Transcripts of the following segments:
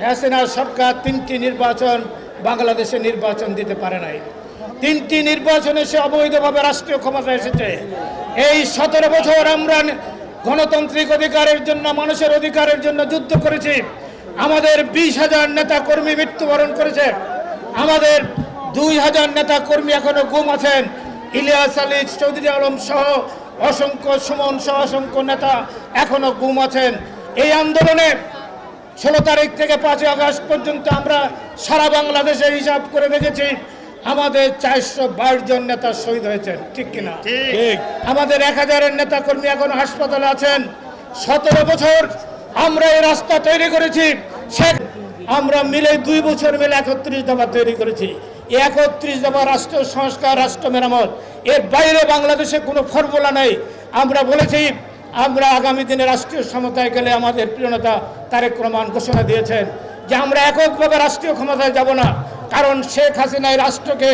হাসিনা সরকার 3টি নির্বাচন বাংলাদেশে নির্বাচন দিতে পারে নাই। 3টি নির্বাচনে সে অবৈধভাবে রাষ্ট্রীয় ক্ষমতা এসেছে। এই 17 বছর আমরা গণতান্ত্রিক অধিকারের জন্য, মানুষের অধিকারের জন্য যুদ্ধ করেছি। আমাদের 20,000 নেতা কর্মী মৃত্যুবরণ করেছে। আমাদের 2,000 নেতা কর্মী এখনো গুম আছেন। ইলিয়াস আলী, চৌধুরী আলম সহ অসংখ্য, সুমন সহ অসংখ্য নেতা এখনো গুম আছেন। এই আন্দোলনে 16 তারিখ থেকে 5 আগস্ট পর্যন্ত আমরা সারা বাংলাদেশে হিসাব করে দেখেছি, আমাদের 422 জন নেতা শহীদ হয়েছেন। ঠিক কিনা? ঠিক। আমাদের 1000-এর নেতা কর্মী এখন হাসপাতালে আছেন। 17 বছর আমরা এই রাস্তা তৈরি করেছি। আমরা মিলে 2 বছর মিলে 31 দফা তৈরি করেছি। এই 31 দফা রাষ্ট্র সংস্কার, রাষ্ট্র মেরামত, এর বাইরে বাংলাদেশে কোনো ফর্মুলা নেই। আমরা বলেছি আমরা আগামী দিনে রাষ্ট্রীয় ক্ষমতায় গেলে, আমাদের প্রিয় নেতা তারেক রহমান ঘোষণা দিয়েছেন যে আমরা এককভাবে রাষ্ট্রীয় ক্ষমতায় যাব না। কারণ শেখ হাসিনা এই রাষ্ট্রকে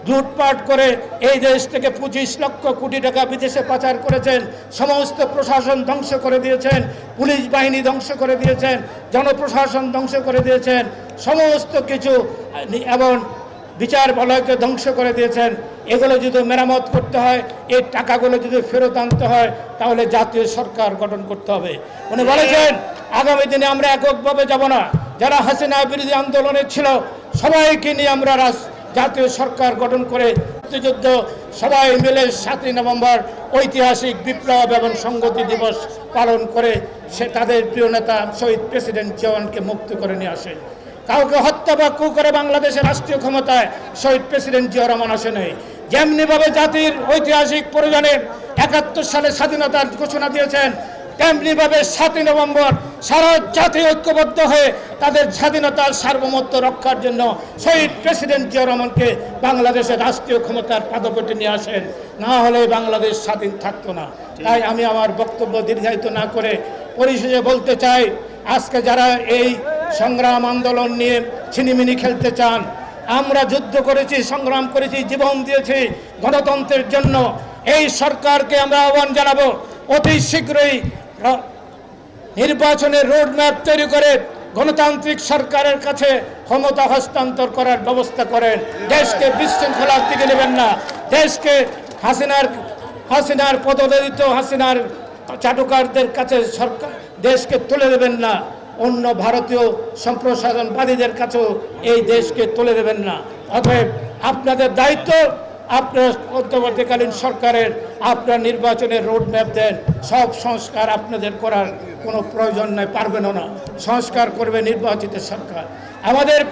লুটপাট করে এই দেশ থেকে 25 লক্ষ কোটি টাকা বিদেশে পাচার করেছেন। সমস্ত প্রশাসন ধ্বংস করে দিয়েছেন, পুলিশ বাহিনী ধ্বংস করে দিয়েছেন, জনপ্রশাসন ধ্বংস করে দিয়েছেন, সমস্ত কিছু, এবং বিচার বলয়কে ধ্বংস করে দিয়েছেন। এগুলো যদি মেরামত করতে হয়, এই টাকাগুলো যদি ফেরত আনতে হয়, তাহলে জাতীয় সরকার গঠন করতে হবে। উনি বলেছেন আগামী দিনে আমরা এককভাবে যাব না। যারা হাসিনা বিরোধী আন্দোলনে ছিল সবাইকে নিয়ে আমরা জাতীয় সরকার গঠন করে মুক্তিযুদ্ধ সবাই মিলে 7ই নভেম্বর ঐতিহাসিক বিপ্লব এবং সংহতি দিবস পালন করে সে তাদের প্রিয় নেতা শহীদ প্রেসিডেন্ট জিয়াউরকে মুক্ত করে নিয়ে আসে। কাউকে হত্যা বা কু করে বাংলাদেশের রাষ্ট্রীয় ক্ষমতায় শহীদ প্রেসিডেন্ট জিয়া রহমান আসে নেই। যেমনিভাবে জাতির ঐতিহাসিক প্রয়োজনে 71 সালে স্বাধীনতার ঘোষণা দিয়েছেন, তেমনিভাবে 7ই নভেম্বর সারা জাতি ঐক্যবদ্ধ হয়ে তাদের স্বাধীনতার সার্বভৌমত্ব রক্ষার জন্য শহীদ প্রেসিডেন্ট জিয়া রহমানকে বাংলাদেশের রাষ্ট্রীয় ক্ষমতার পাদপটে নিয়ে আসেন। না হলে বাংলাদেশ স্বাধীন থাকতো না। তাই আমি আমার বক্তব্য দীর্ঘায়িত না করে পরিশেষে বলতে চাই, আজকে যারা এই সংগ্রাম আন্দোলন নিয়ে ছিনিমিনি খেলতে চান, আমরা যুদ্ধ করেছি, সংগ্রাম করেছি, জীবন দিয়েছি গণতন্ত্রের জন্য। এই সরকারকে আমরা আহ্বান জানাবো অতি শীঘ্রই নির্বাচনের রোডম্যাপ তৈরি করে গণতান্ত্রিক সরকারের কাছে ক্ষমতা হস্তান্তর করার ব্যবস্থা করেন। দেশকে বিশৃঙ্খলার দিকে নেবেন না। দেশকে হাসিনার পদদলিত, হাসিনার চাটুকারদের কাছে সরকার দেশকে তুলে দেবেন না। অন্য ভারতীয় সম্প্রসারণবাদীদের কাছেও এই দেশকে তুলে দেবেন না। অতএব আপনাদের দায়িত্ব, আপনার অন্তর্বর্তীকালীন সরকারের আপনার নির্বাচনের রোডম্যাপ দেন। সব সংস্কার আপনাদের করার কোনো প্রয়োজন নেই, পারবেনও না। সংস্কার করবে নির্বাচিত সরকার। আমাদের